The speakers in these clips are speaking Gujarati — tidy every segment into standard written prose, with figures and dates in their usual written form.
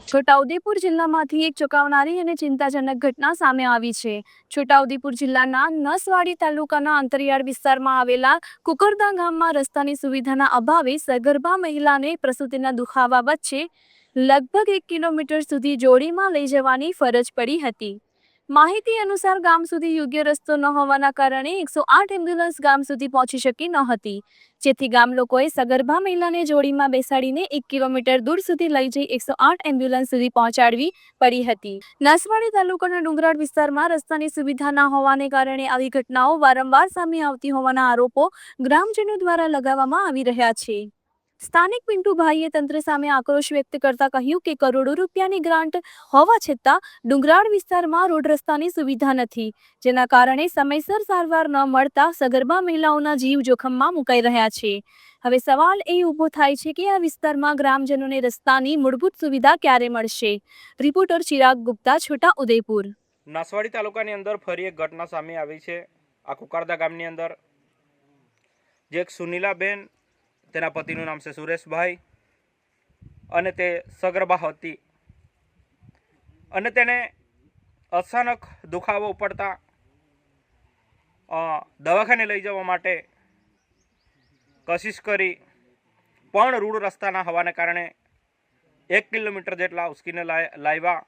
છોટાઉદેપુર જિલ્લામાંથી એક ચોંકાવનારી અને ચિંતાજનક ઘટના સામે આવી છે। છોટાઉદેપુર જિલ્લાના નસવાડી તાલુકાના અંતરિયાળ વિસ્તારમાં આવેલા કુકરદા ગામમાં રસ્તાની સુવિધાના અભાવે સગર્ભા મહિલાને પ્રસૂતિના દુખાવા વચ્ચે લગભગ 1 કિલોમીટર સુધી જોડીમાં લઈ જવાની ફરજ પડી હતી। માહિતી અનુસાર ગામ સુધી યોગ્ય રસ્તો ન હોવાના કારણે 108 એમ્બ્યુલન્સ ગામ સુધી પહોંચી શકી ન હતી, જેથી ગામ લોકોએ સગર્ભા મહિલાને જોડીમાં બેસાડીને 1 કિલોમીટર દૂર સુધી લઈ જઈ 108 એમ્બ્યુલન્સ સુધી પહોંચાડવી પડી હતી। નસવાડી તાલુકાના ડુંગરાળ વિસ્તારમાં રસ્તાની સુવિધા ન હોવાને કારણે આવી ઘટનાઓ વારંવાર સામે આવતી હોવાના આરોપો ગ્રામજનો દ્વારા લગાવવામાં આવી રહ્યા છે। સ્થાનિક પિન્ટુભાઈએ તંત્ર સામે આક્રોશ વ્યક્ત કરતા કહ્યું કે કરોડો રૂપિયાની ગ્રાન્ટ હોવા છતાં ડુંગરાળ વિસ્તારમાં રોડ રસ્તાની સુવિધા નથી, જેના કારણે સમયસર સારવાર ન મળતા સગર્ભા મહિલાઓના જીવ જોખમમાં મુકાઈ રહ્યા છે। હવે સવાલ એ ઊભો થાય છે કે આ વિસ્તારમાં ગ્રામજનોને રસ્તાની મૂળભૂત સુવિધા ક્યારે મળશે? રિપોર્ટર ચિરાગ ગુપ્તા, છોટા ઉદેપુર। નસવાડી તાલુકાની અંદર ફરી એક ઘટના સામે આવી છે। આ કુકરદા ગામની અંદર જે એક સુનીલાબેન, તેના પતિનું નામ છે સુરેશભાઈ, અને તે સગર્ભા હતી અને તેને અચાનક દુખાવો પડતા દવાખાને લઈ જવા માટે કોશિશ કરી, પણ રૂડ રસ્તાના હોવાને કારણે 1 કિલોમીટર જેટલા ઉસકીને લાવ્યા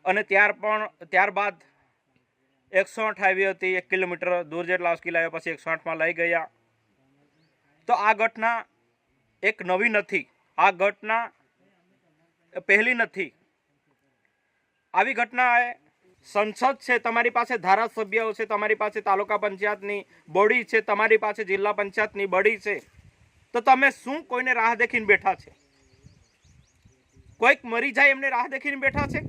અને ત્યારબાદ 108 આવી હતી। 1 કિલોમીટર દૂર જેટલા ઉસકી લાવ્યા પછી 108માં લઈ ગયા। તો આ ઘટના એક નવી નથી, આ ઘટના પહેલી નથી। આવી ઘટના સંસદ છે, તમારી પાસે ધારાસભ્યો છે, તમારી પાસે તાલુકા પંચાયતની બોડી છે, તમારી પાસે જિલ્લા પંચાયતની બોડી છે, તો તમે શું કોઈને રાહ દેખીને બેઠા છે? કોઈક મરી જાય એમને રાહ દેખીને બેઠા છે?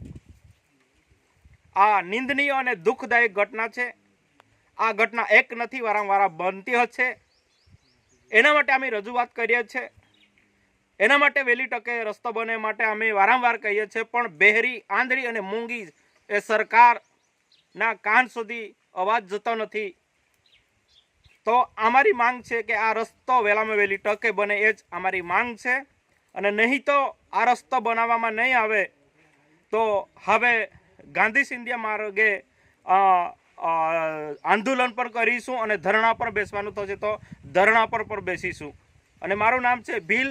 આ નિંદનીય અને દુઃખદાયક ઘટના છે। આ ઘટના એક નથી, વારંવાર બનતી હશે। એના માટે અમે રજૂઆત કરીએ છીએ, એના માટે વહેલી તકે રસ્તો બને માટે અમે વારંવાર કહીએ છીએ, પણ બહેરી, આંધળી અને મૂંગી એ સરકારના કાન સુધી અવાજ જતો નથી। તો અમારી માંગ છે કે આ રસ્તો વહેલામાં વહેલી તકે બને, એ જ અમારી માંગ છે। અને નહીં તો આ રસ્તો બનાવવામાં નહીં આવે તો હવે ગાંધી સિંધિયા માર્ગે આંદોલન પર કરીશું અને ધરણા પર બેસવાનું થશે તો ધરણા પર બેસીશું। અને મારું નામ છે ભીલ